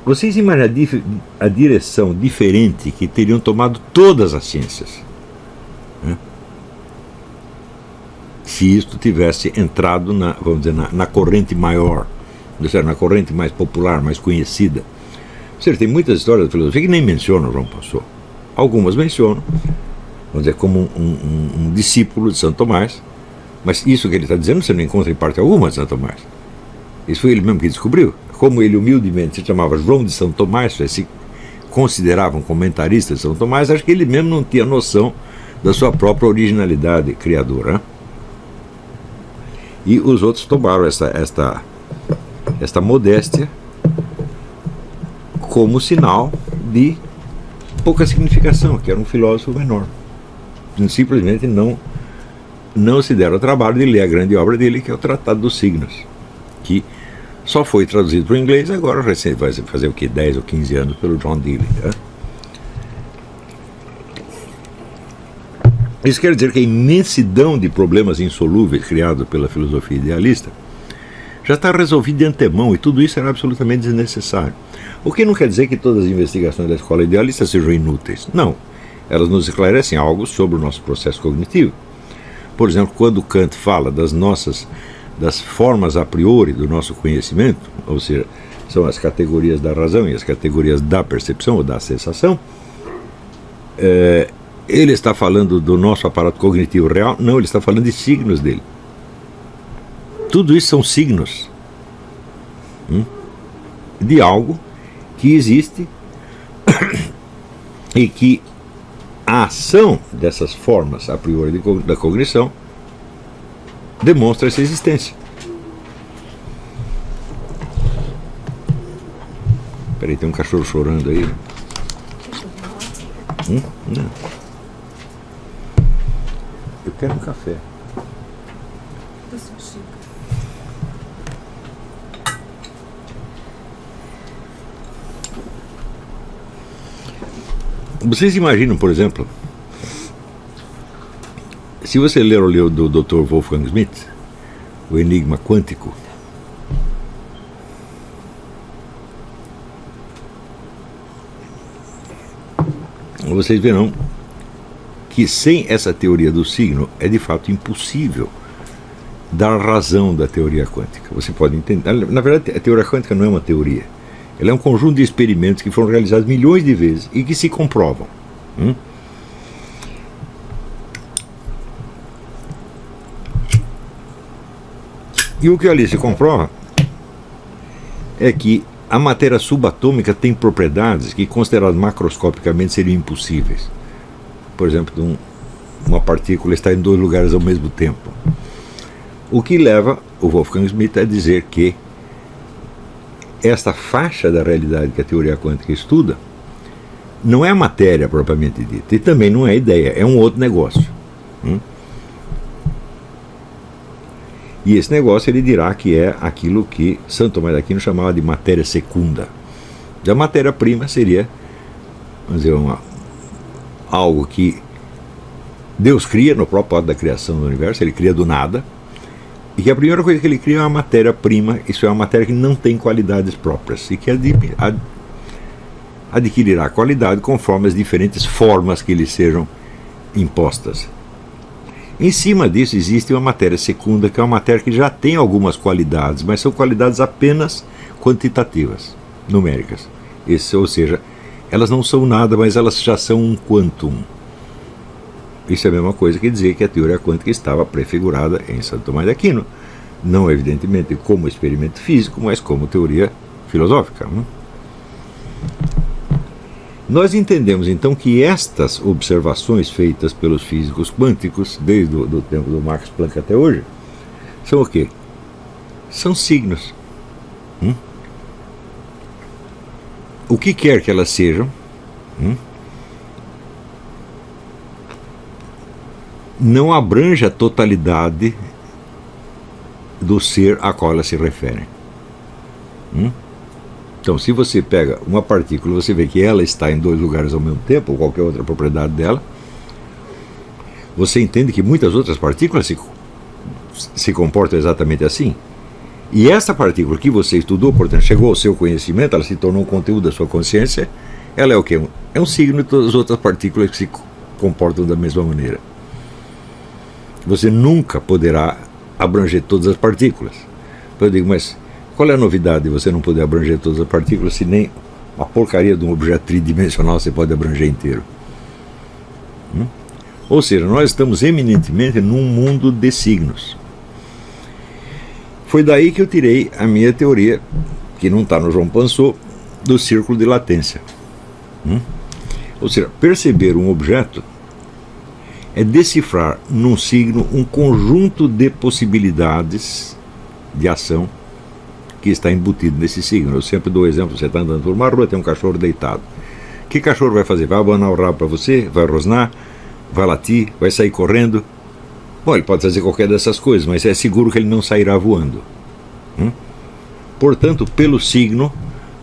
Vocês imaginam a direção diferente que teriam tomado todas as ciências, né? Se isto tivesse entrado vamos dizer, na corrente maior, na corrente mais popular, mais conhecida. Você tem muitas histórias da filosofia que nem mencionam João Pessoa. Algumas mencionam, vamos dizer, como um discípulo de Santo Tomás, mas isso que ele está dizendo você não encontra em parte alguma de Santo Tomás. Isso foi ele mesmo que descobriu. Como ele humildemente se chamava João de Santo Tomás, se considerava um comentarista de Santo Tomás, acho que ele mesmo não tinha noção da sua própria originalidade criadora, né? E os outros tomaram esta modéstia como sinal de pouca significação, que era um filósofo menor. Simplesmente não se deram o trabalho de ler a grande obra dele, que é o Tratado dos Signos, que só foi traduzido para o inglês agora, vai fazer o que, 10 ou 15 anos, pelo John Dewey, né? Isso quer dizer que a imensidão de problemas insolúveis criados pela filosofia idealista já está resolvido de antemão, e tudo isso era absolutamente desnecessário. O que não quer dizer que todas as investigações da escola idealista sejam inúteis. Não. Elas nos esclarecem algo sobre o nosso processo cognitivo. Por exemplo, quando Kant fala das formas a priori do nosso conhecimento, ou seja, são as categorias da razão e as categorias da percepção ou da sensação, ele está falando do nosso aparato cognitivo real? Não, ele está falando de signos dele. Tudo isso são signos de algo que existe e que a ação dessas formas a priori da cognição demonstra essa existência. Peraí, tem um cachorro chorando aí. Não. Eu quero um café. Vocês imaginam, por exemplo, se você ler o livro do Dr. Wolfgang Schmidt, O Enigma Quântico, vocês verão que sem essa teoria do signo é de fato impossível dar razão da teoria quântica. Você pode entender, na verdade a teoria quântica não é uma teoria, ela é um conjunto de experimentos que foram realizados milhões de vezes e que se comprovam. E o que ali se comprova é que a matéria subatômica tem propriedades que, consideradas macroscopicamente, seriam impossíveis. Por exemplo, uma partícula está em dois lugares ao mesmo tempo. O que leva o Wolfgang Schmidt a dizer que esta faixa da realidade que a teoria quântica estuda não é a matéria propriamente dita, e também não é a ideia, é um outro negócio. E esse negócio ele dirá que é aquilo que Santo Tomás de Aquino chamava de matéria secunda. A matéria-prima seria, vamos dizer, algo que Deus cria no próprio ato da criação do universo, ele cria do nada, e que a primeira coisa que ele cria é uma matéria-prima, isso é uma matéria que não tem qualidades próprias, e que adquirirá qualidade conforme as diferentes formas que lhe sejam impostas. Em cima disso existe uma matéria secunda, que é uma matéria que já tem algumas qualidades, mas são qualidades apenas quantitativas, numéricas. Ou seja, elas não são nada, mas elas já são um quantum. Isso é a mesma coisa que dizer que a teoria quântica estava prefigurada em Santo Tomás de Aquino. Não evidentemente como experimento físico, mas como teoria filosófica. Nós entendemos então que estas observações feitas pelos físicos quânticos, desde o tempo do Max Planck até hoje, são o quê? São signos. O que quer que elas sejam, não abrange a totalidade do ser a qual elas se referem. Então, se você pega uma partícula, você vê que ela está em dois lugares ao mesmo tempo, ou qualquer outra propriedade dela, você entende que muitas outras partículas se comportam exatamente assim. E essa partícula que você estudou, portanto, chegou ao seu conhecimento, ela se tornou um conteúdo da sua consciência, ela é o quê? É um signo de todas as outras partículas que se comportam da mesma maneira. Você nunca poderá abranger todas as partículas. Eu digo, mas qual é a novidade de você não poder abranger todas as partículas se nem a porcaria de um objeto tridimensional você pode abranger inteiro? Ou seja, nós estamos eminentemente num mundo de signos. Foi daí que eu tirei a minha teoria, que não está no João Pansot, do círculo de latência. Ou seja, perceber um objeto é decifrar num signo um conjunto de possibilidades de ação que está embutido nesse signo. Eu sempre dou o exemplo, você está andando por uma rua, tem um cachorro deitado. Que cachorro vai fazer? Vai abanar o rabo para você? Vai rosnar? Vai latir? Vai sair correndo? Bom, ele pode fazer qualquer dessas coisas, mas é seguro que ele não sairá voando. Portanto, pelo signo,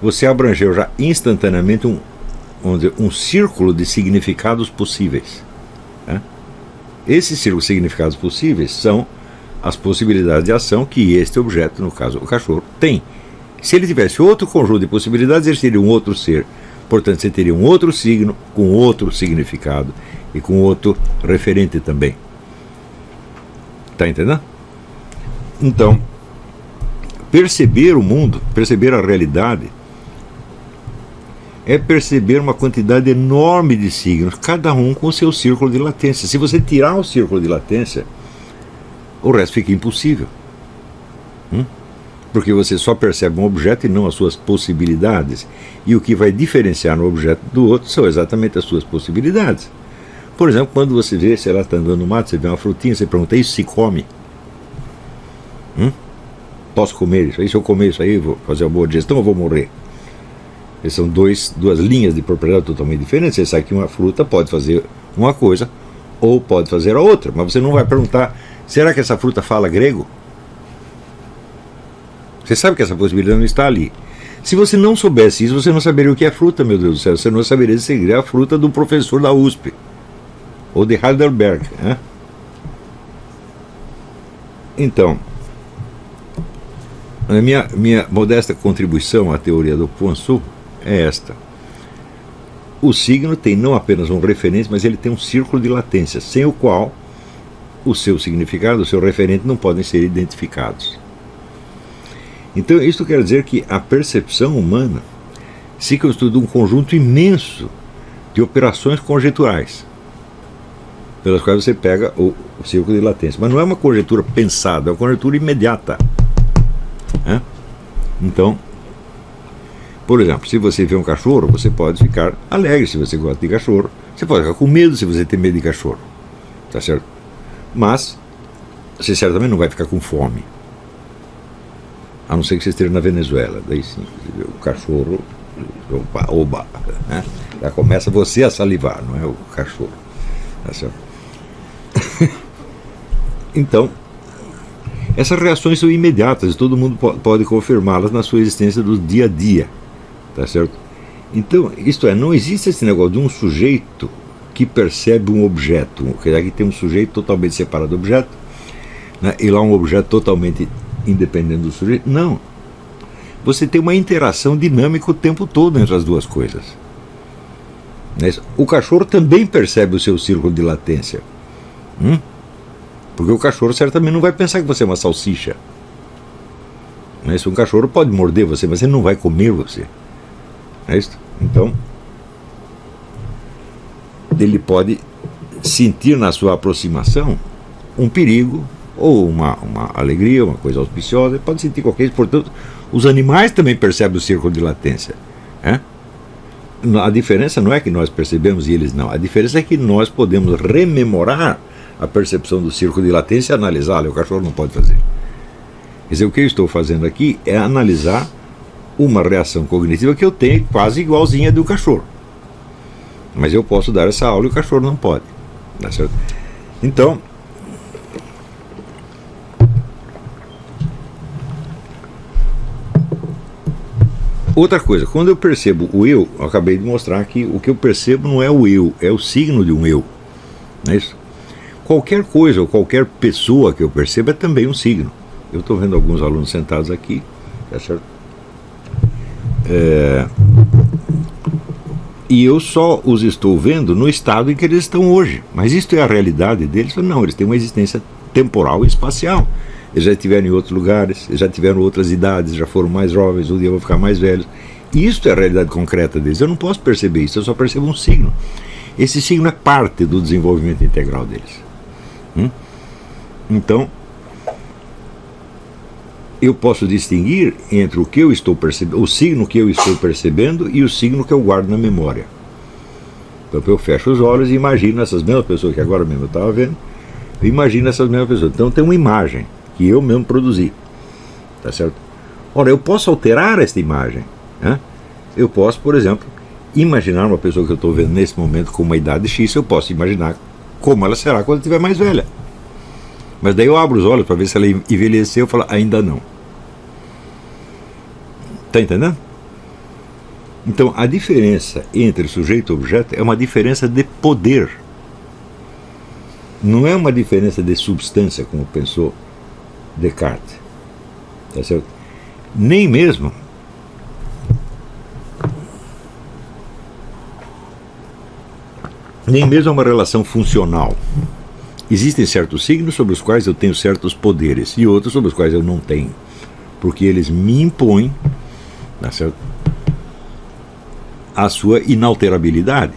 você abrangeu já instantaneamente um círculo de significados possíveis. Esses círculos de significados possíveis são as possibilidades de ação que este objeto, no caso o cachorro, tem. Se ele tivesse outro conjunto de possibilidades, ele seria um outro ser. Portanto, você teria um outro signo, com outro significado e com outro referente também. Está entendendo? Então, perceber o mundo, perceber a realidade, é perceber uma quantidade enorme de signos, cada um com o seu círculo de latência. Se você tirar o círculo de latência, o resto fica impossível. Porque você só percebe um objeto e não as suas possibilidades. E o que vai diferenciar um objeto do outro são exatamente as suas possibilidades. Por exemplo, quando você vê, sei lá, está andando no mato, você vê uma frutinha, você pergunta, isso se come? Posso comer isso aí? Se eu comer isso aí, vou fazer uma boa digestão ou vou morrer? Essas são duas linhas de propriedade totalmente diferentes. Você sabe que uma fruta pode fazer uma coisa ou pode fazer a outra, mas você não vai perguntar, será que essa fruta fala grego? Você sabe que essa possibilidade não está ali. Se você não soubesse isso, você não saberia o que é fruta, meu Deus do céu. Você não saberia se seria a fruta do professor da USP ou de Heidelberg. Então, a minha modesta contribuição à teoria do Pansot é esta. O signo tem não apenas um referente, mas ele tem um círculo de latência, sem o qual o seu significado, o seu referente não podem ser identificados. Então, isso quer dizer que a percepção humana se constitui de um conjunto imenso de operações conjeturais, pelas quais você pega o círculo de latência. Mas não é uma conjetura pensada, é uma conjetura imediata. Então, por exemplo, se você vê um cachorro, você pode ficar alegre se você gosta de cachorro. Você pode ficar com medo se você tem medo de cachorro. Tá certo? Mas você certamente não vai ficar com fome. A não ser que você esteja na Venezuela. Daí sim, o cachorro, oba, né? Já começa você a salivar, não é o cachorro. Tá certo? Então, essas reações são imediatas e todo mundo pode confirmá-las na sua existência do dia a dia. Tá certo? Então, isto é, não existe esse negócio de um sujeito que percebe um objeto. Quer dizer, aqui tem um sujeito totalmente separado do objeto, né, e lá um objeto totalmente independente do sujeito. Não. Você tem uma interação dinâmica o tempo todo entre as duas coisas. O cachorro também percebe o seu círculo de latência. Porque o cachorro certamente não vai pensar que você é uma salsicha. Um cachorro pode morder você, mas ele não vai comer você. É isso? Então, ele pode sentir na sua aproximação um perigo ou uma alegria, uma coisa auspiciosa. Ele pode sentir qualquer coisa. Portanto, os animais também percebem o círculo de latência. A diferença não é que nós percebemos e eles não. A diferença é que nós podemos rememorar a percepção do círculo de latência e analisá-la. O cachorro não pode fazer. Quer dizer, o que eu estou fazendo aqui é analisar uma reação cognitiva que eu tenho quase igualzinha do cachorro. Mas eu posso dar essa aula e o cachorro não pode. Tá certo? Então, outra coisa, quando eu percebo o eu acabei de mostrar que o que eu percebo não é o eu, é o signo de um eu. Não é isso? Qualquer coisa ou qualquer pessoa que eu perceba é também um signo. Eu estou vendo alguns alunos sentados aqui, tá certo? E eu só os estou vendo no estado em que eles estão hoje. Mas isto é a realidade deles? Não, eles têm uma existência temporal e espacial. Eles já estiveram em outros lugares, eles já tiveram outras idades, já foram mais jovens, um dia vão ficar mais velhos. E isto é a realidade concreta deles. Eu não posso perceber isso, eu só percebo um signo. Esse signo é parte do desenvolvimento integral deles. Então, eu posso distinguir entre o que eu estou percebendo, o signo que eu estou percebendo e o signo que eu guardo na memória. Então eu fecho os olhos e imagino essas mesmas pessoas que agora mesmo eu estava vendo, eu imagino essas mesmas pessoas. Então tem uma imagem que eu mesmo produzi. Tá certo? Ora, eu posso alterar esta imagem. Né? Eu posso, por exemplo, imaginar uma pessoa que eu estou vendo nesse momento com uma idade X, eu posso imaginar como ela será quando estiver mais velha. Mas daí eu abro os olhos para ver se ela envelheceu e falo, ainda não. Está entendendo? Então, a diferença entre sujeito e objeto é uma diferença de poder. Não é uma diferença de substância, como pensou Descartes. Tá certo? Nem mesmo é uma relação funcional. Existem certos signos sobre os quais eu tenho certos poderes e outros sobre os quais eu não tenho, porque eles me impõem, tá certo, a sua inalterabilidade.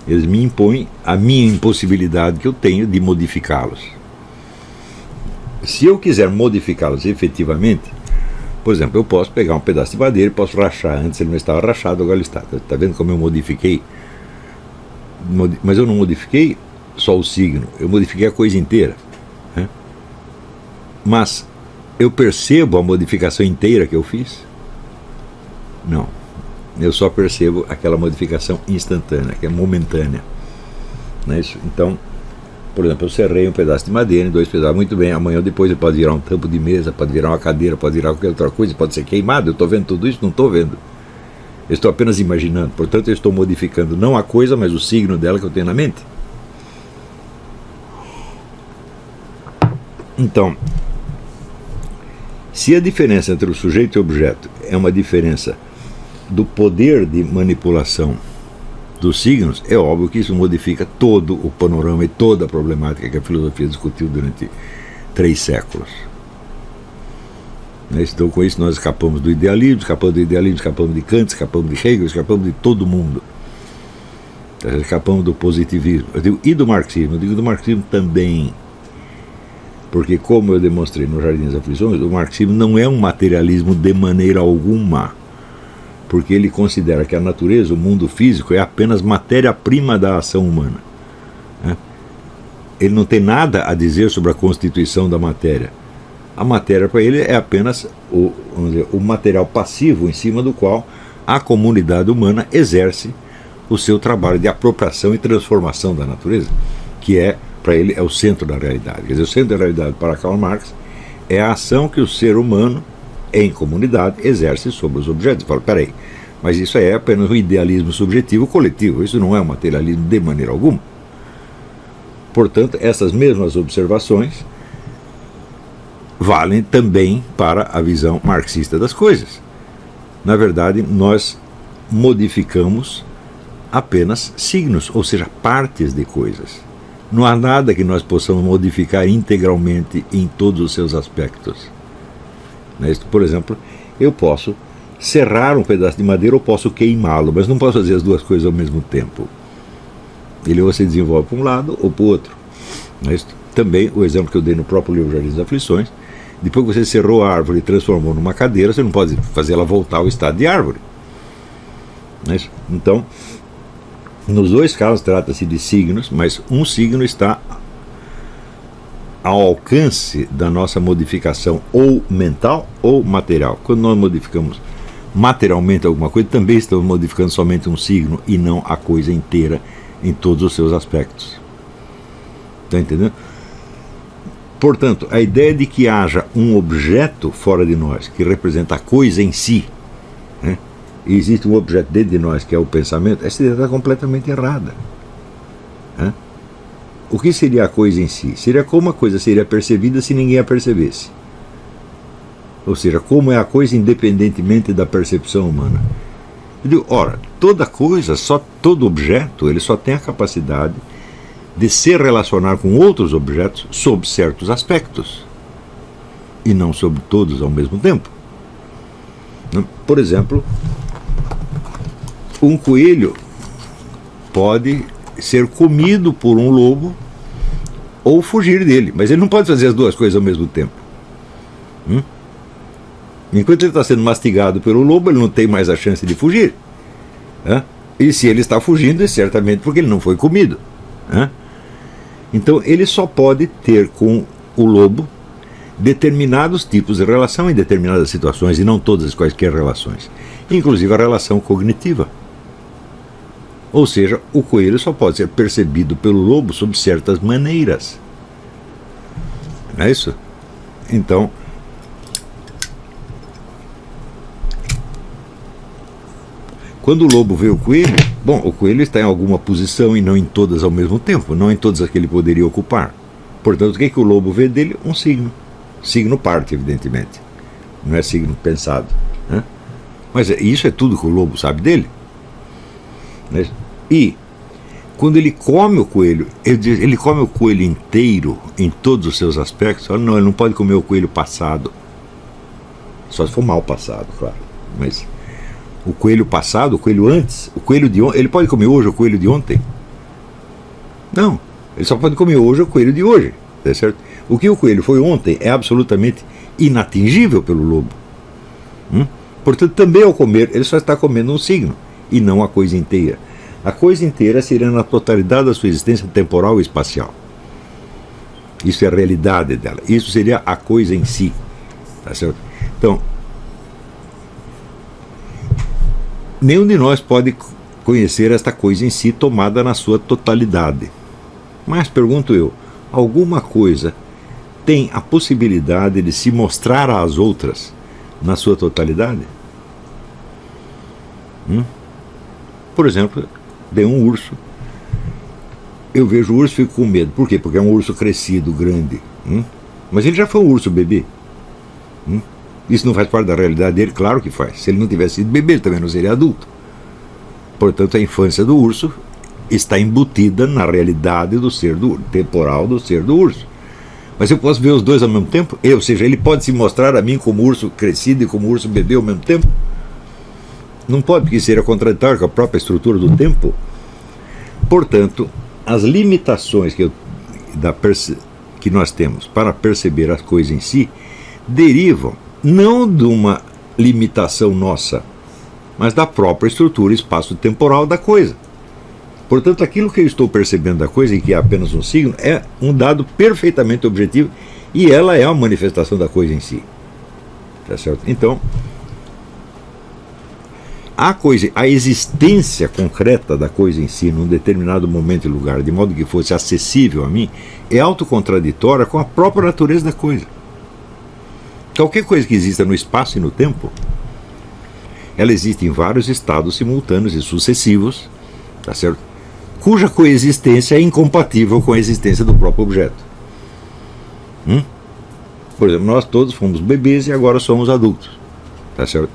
Eles me impõem a minha impossibilidade que eu tenho de modificá-los. Se eu quiser modificá-los efetivamente, por exemplo, eu posso pegar um pedaço de madeira e posso rachar. Antes ele não estava rachado, agora ele está. Está vendo como eu modifiquei? Mas eu não modifiquei só o signo, eu modifiquei a coisa inteira. Né? Mas eu percebo a modificação inteira que eu fiz? Não. Eu só percebo aquela modificação instantânea, que é momentânea. Não é isso? Então, por exemplo, eu serrei um pedaço de madeira em 2 pedaços, muito bem, amanhã ou depois ele pode virar um tampo de mesa, pode virar uma cadeira, pode virar qualquer outra coisa, pode ser queimado. Eu estou vendo tudo isso? Não estou vendo. Eu estou apenas imaginando. Portanto, eu estou modificando não a coisa, mas o signo dela que eu tenho na mente. Então, se a diferença entre o sujeito e o objeto é uma diferença do poder de manipulação dos signos, é óbvio que isso modifica todo o panorama e toda a problemática que a filosofia discutiu durante 3 séculos. Então, com isso, nós escapamos do idealismo, escapamos de Kant, escapamos de Hegel, escapamos de todo mundo. Escapamos do positivismo. Eu digo, e do marxismo? Eu digo do marxismo também. Porque, como eu demonstrei no Jardim das Aflições, o marxismo não é um materialismo de maneira alguma. Porque ele considera que a natureza, o mundo físico, é apenas matéria-prima da ação humana. Ele não tem nada a dizer sobre a constituição da matéria. A matéria para ele é apenas o material passivo em cima do qual a comunidade humana exerce o seu trabalho de apropriação e transformação da natureza, que para ele é o centro da realidade. Quer dizer, o centro da realidade para Karl Marx é a ação que o ser humano em comunidade exerce sobre os objetos. Fala, peraí, mas isso é apenas um idealismo subjetivo coletivo, isso não é um materialismo de maneira alguma. Portanto, essas mesmas observações valem também para a visão marxista das coisas. Na verdade, nós modificamos apenas signos, ou seja, partes de coisas. Não há nada que nós possamos modificar integralmente em todos os seus aspectos. Por exemplo, eu posso serrar um pedaço de madeira ou posso queimá-lo, mas não posso fazer as duas coisas ao mesmo tempo. Ele ou se desenvolve para um lado ou para o outro. Também o exemplo que eu dei no próprio livro Jardim das Aflições, depois que você serrou a árvore e transformou numa cadeira, você não pode fazer ela voltar ao estado de árvore. Então, nos 2 casos trata-se de signos, mas um signo está ao alcance da nossa modificação ou mental ou material. Quando nós modificamos materialmente alguma coisa, também estamos modificando somente um signo e não a coisa inteira em todos os seus aspectos. Está entendendo? Portanto, a ideia de que haja um objeto fora de nós que representa a coisa em si, e existe um objeto dentro de nós que é o pensamento, essa ideia está completamente errada. o que seria a coisa em si? Seria como a coisa seria percebida se ninguém a percebesse. Ou seja, como é a coisa independentemente da percepção humana. Eu digo, ora, toda coisa, todo objeto, ele só tem a capacidade de se relacionar com outros objetos sob certos aspectos. E não sobre todos ao mesmo tempo. Por exemplo, um coelho pode ser comido por um lobo ou fugir dele, mas ele não pode fazer as duas coisas ao mesmo tempo. Enquanto ele está sendo mastigado pelo lobo, ele não tem mais a chance de fugir. E se ele está fugindo, é certamente porque ele não foi comido. Então ele só pode ter com o lobo determinados tipos de relação em determinadas situações, e não todas as quaisquer relações, inclusive a relação cognitiva. Ou seja, o coelho só pode ser percebido pelo lobo sob certas maneiras. Não é isso? Então, quando o lobo vê o coelho, bom, o coelho está em alguma posição e não em todas ao mesmo tempo, não em todas as que ele poderia ocupar. Portanto, o que é que o lobo vê dele? Um signo. Signo parte, evidentemente. Não é signo pensado. Mas isso é tudo que o lobo sabe dele. E quando ele come o coelho, ele come o coelho inteiro em todos os seus aspectos. Não, ele não pode comer o coelho passado, só se for mal passado, claro. Mas o coelho passado, o coelho antes, o coelho de ontem, ele pode comer hoje o coelho de ontem? Não, ele só pode comer hoje o coelho de hoje, tá certo? O que o coelho foi ontem é absolutamente inatingível pelo lobo. Portanto, também ao comer, ele só está comendo um signo e não a coisa inteira. A coisa inteira seria na totalidade da sua existência temporal e espacial. Isso é a realidade dela. Isso seria a coisa em si. Tá certo? Então, nenhum de nós pode conhecer esta coisa em si tomada na sua totalidade. Mas, pergunto eu, alguma coisa tem a possibilidade de se mostrar às outras na sua totalidade? Por exemplo, tem um urso. Eu vejo o urso e fico com medo. Por quê? Porque é um urso crescido, grande. Mas ele já foi um urso bebê. Isso não faz parte da realidade dele? Claro que faz. Se ele não tivesse sido bebê, ele também não seria adulto. Portanto, a infância do urso está embutida na realidade do ser temporal do ser do urso. Mas eu posso ver os dois ao mesmo tempo? Ou seja, ele pode se mostrar a mim como urso crescido e como urso bebê ao mesmo tempo? Não pode, porque seria contraditório com a própria estrutura do tempo. Portanto, as limitações que nós temos para perceber as coisas em si derivam não de uma limitação nossa, mas da própria estrutura espaço-temporal da coisa. Portanto, aquilo que eu estou percebendo da coisa, e que é apenas um signo, é um dado perfeitamente objetivo, e ela é a manifestação da coisa em si. Tá certo? Então, a existência concreta da coisa em si, num determinado momento e lugar, de modo que fosse acessível a mim, é autocontraditória com a própria natureza da coisa. Qualquer coisa que exista no espaço e no tempo, ela existe em vários estados simultâneos e sucessivos, tá certo? Cuja coexistência é incompatível com a existência do próprio objeto. Por exemplo, nós todos fomos bebês e agora somos adultos, tá certo?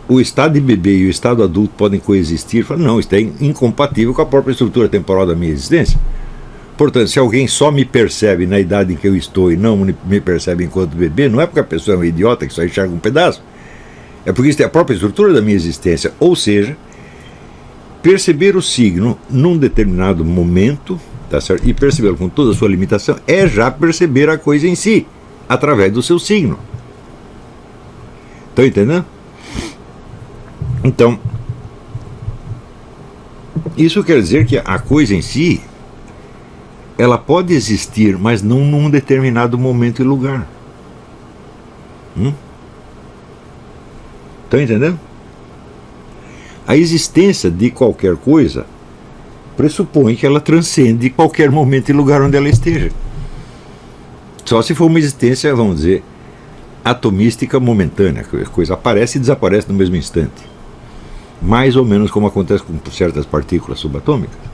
O estado de bebê e o estado adulto podem coexistir? Não, isso é incompatível com a própria estrutura temporal da minha existência. Portanto, se alguém só me percebe na idade em que eu estou e não me percebe enquanto bebê, não é porque a pessoa é um idiota que só enxerga um pedaço, é porque isso é a própria estrutura da minha existência. Ou seja, perceber o signo num determinado momento, tá certo? E percebê-lo com toda a sua limitação é já perceber a coisa em si, através do seu signo. Estão entendendo? Então, isso quer dizer que a coisa em si, ela pode existir, mas não num determinado momento e lugar. Estão entendendo? A existência de qualquer coisa pressupõe que ela transcende qualquer momento e lugar onde ela esteja. Só se for uma existência, vamos dizer, atomística momentânea, que a coisa aparece e desaparece no mesmo instante. Mais ou menos como acontece com certas partículas subatômicas.